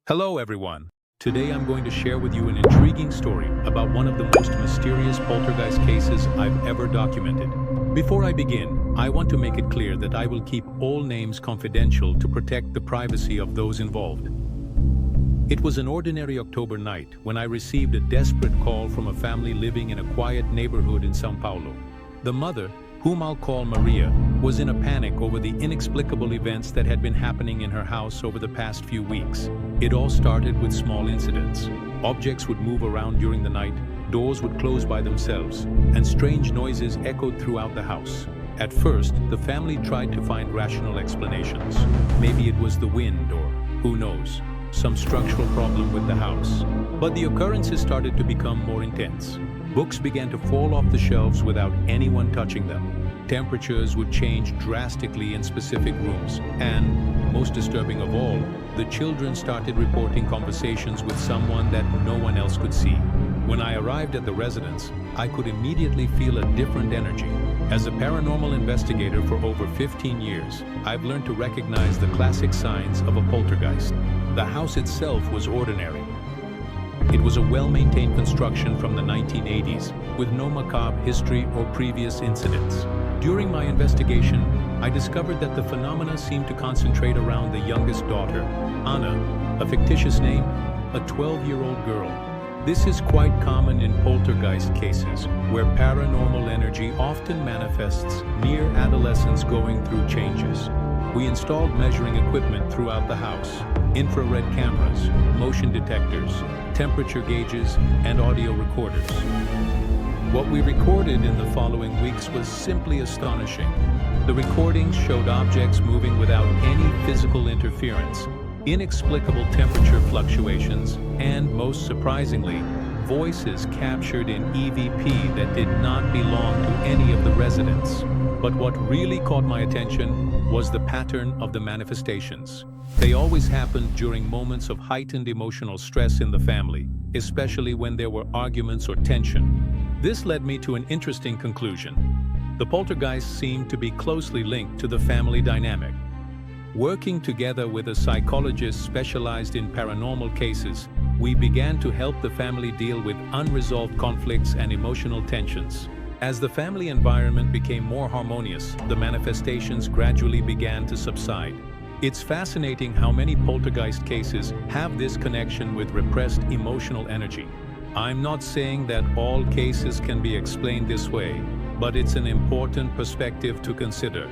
Hello everyone. Today I'm going to share with you an intriguing story about one of the most mysterious poltergeist cases I've ever documented. Before I begin, I want to make it clear that I will keep all names confidential to protect the privacy of those involved. It was an ordinary October night when I received a desperate call from a family living in a quiet neighborhood in São Paulo. The mother, whom I'll call Maria, was in a panic over the inexplicable events that had been happening in her house over the past few weeks. It all started with small incidents. Objects would move around during the night, doors would close by themselves, and strange noises echoed throughout the house. At first, the family tried to find rational explanations. Maybe it was the wind or, who knows, some structural problem with the house. But the occurrences started to become more intense. Books began to fall off the shelves without anyone touching them. Temperatures would change drastically in specific rooms, and, most disturbing of all, the children started reporting conversations with someone that no one else could see. When I arrived at the residence, I could immediately feel a different energy. As a paranormal investigator for over 15 years, I've learned to recognize the classic signs of a poltergeist. The house itself was ordinary. It was a well-maintained construction from the 1980s, with no macabre history or previous incidents. During my investigation, I discovered that the phenomena seemed to concentrate around the youngest daughter, Anna, a fictitious name, a 12-year-old girl. This is quite common in poltergeist cases, where paranormal energy often manifests near adolescents going through changes. We installed measuring equipment throughout the house: infrared cameras, motion detectors, temperature gauges, and audio recorders. What we recorded in the following weeks was simply astonishing. The recordings showed objects moving without any physical interference, inexplicable temperature fluctuations, and, most surprisingly, voices captured in EVP that did not belong to any of the residents. But what really caught my attention was the pattern of the manifestations. They always happened during moments of heightened emotional stress in the family, especially when there were arguments or tension. This led me to an interesting conclusion. The poltergeists seemed to be closely linked to the family dynamic. Working together with a psychologist specialized in paranormal cases, we began to help the family deal with unresolved conflicts and emotional tensions. As the family environment became more harmonious, the manifestations gradually began to subside. It's fascinating how many poltergeist cases have this connection with repressed emotional energy. I'm not saying that all cases can be explained this way, but it's an important perspective to consider.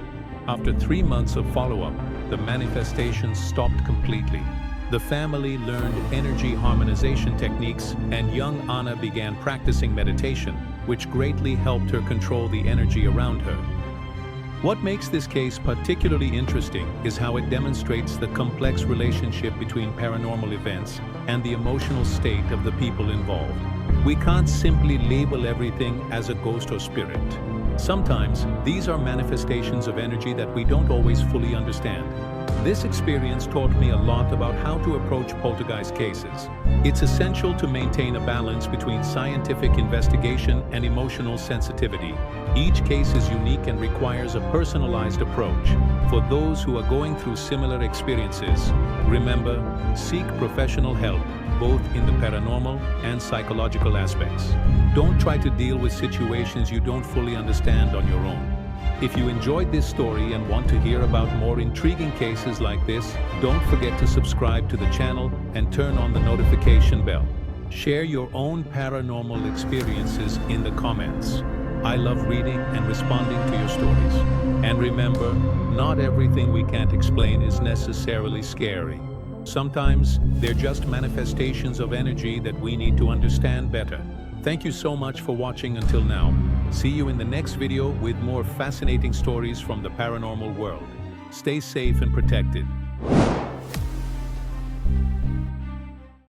After 3 months of follow-up, the manifestations stopped completely. The family learned energy harmonization techniques, and young Anna began practicing meditation, which greatly helped her control the energy around her. What makes this case particularly interesting is how it demonstrates the complex relationship between paranormal events and the emotional state of the people involved. We can't simply label everything as a ghost or spirit. Sometimes, these are manifestations of energy that we don't always fully understand. This experience taught me a lot about how to approach poltergeist cases. It's essential to maintain a balance between scientific investigation and emotional sensitivity. Each case is unique and requires a personalized approach. For those who are going through similar experiences, remember, seek professional help, both in the paranormal and psychological aspects. Don't try to deal with situations you don't fully understand on your own. If you enjoyed this story and want to hear about more intriguing cases like this, don't forget to subscribe to the channel and turn on the notification bell. Share your own paranormal experiences in the comments. I love reading and responding to your stories. And remember, not everything we can't explain is necessarily scary. Sometimes they're just manifestations of energy that we need to understand better. Thank you so much for watching until now. See you in the next video with more fascinating stories from the paranormal world. Stay safe and protected.